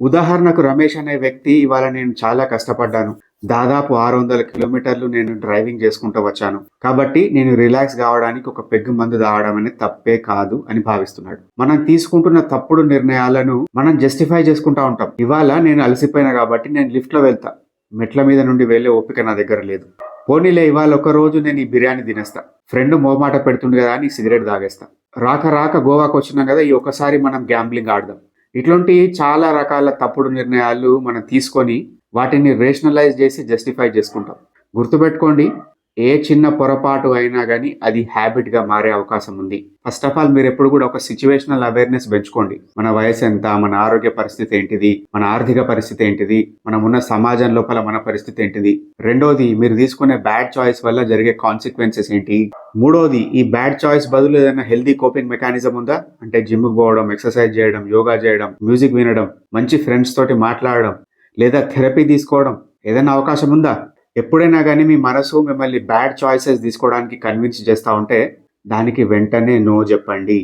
ఉదాహరణకు రమేష్ అనే వ్యక్తి ఇవాళ నేను చాలా కష్టపడ్డాను. దాదాపు 600 కిలోమీటర్లు నేను డ్రైవింగ్ చేసుకుంటూ వచ్చాను. కాబట్టి నేను రిలాక్స్ కావడానికి ఒక పెగ్గు మందు తాగడం అనేది తప్పే కాదు అని భావిస్తున్నాడు. మనం తీసుకుంటున్న తప్పుడు నిర్ణయాలను మనం జస్టిఫై చేసుకుంటా ఉంటాం. ఇవాళ నేను అలసిపోయినా కాబట్టి నేను లిఫ్ట్లో వెళ్తా. మెట్ల మీద నుండి వెళ్ళే ఓపిక నా దగ్గర లేదు. పోనీలే ఇవాళ ఒక రోజు నేను ఈ బిర్యానీ తినేస్తా. ఫ్రెండ్ మోమాట పెడుతుంది కదా అని సిగరెట్ తాగేస్తా. రాక రాక గోవాకు వచ్చినాం కదా ఈ ఒక్కసారి మనం గ్యాంబ్లింగ్ ఆడదాం. ఇట్లాంటి చాలా రకాల తప్పుడు నిర్ణయాలు మనం తీసుకొని వాటిని రేషనలైజ్ చేసి జస్టిఫై చేసుకుంటాం. గుర్తుపెట్టుకోండి, ఏ చిన్న పొరపాటు అయినా కానీ అది హ్యాబిట్గా మారే అవకాశం ఉంది. ఫస్ట్ ఆఫ్ ఆల్ మీరు ఎప్పుడు కూడా ఒక సిచ్యువేషనల్ అవేర్నెస్ పెంచుకోండి. మన వయసు ఎంత, మన ఆరోగ్య పరిస్థితి ఏంటిది, మన ఆర్థిక పరిస్థితి ఏంటిది, మనం ఉన్న సమాజం లోపల మన పరిస్థితి ఏంటిది. రెండోది, మీరు తీసుకునే బ్యాడ్ చాయిస్ వల్ల జరిగే కాన్సిక్వెన్సెస్ ఏంటి. మూడోది, ఈ బ్యాడ్ చాయిస్ బదులు ఏదైనా హెల్దీ కోపింగ్ మెకానిజం ఉందా అంటే జిమ్కి పోవడం, ఎక్సర్సైజ్ చేయడం, యోగా చేయడం, మ్యూజిక్ వినడం, మంచి ఫ్రెండ్స్ తోటి మాట్లాడడం, లేదా థెరపీ తీసుకోవడం ఏదైనా అవకాశం ఉందా. ఎప్పుడైనా కానీ మీ మనసు మిమ్మల్ని బ్యాడ్ చాయిసెస్ తీసుకోవడానికి కన్విన్స్ చేస్తూ ఉంటే దానికి వెంటనే నో చెప్పండి.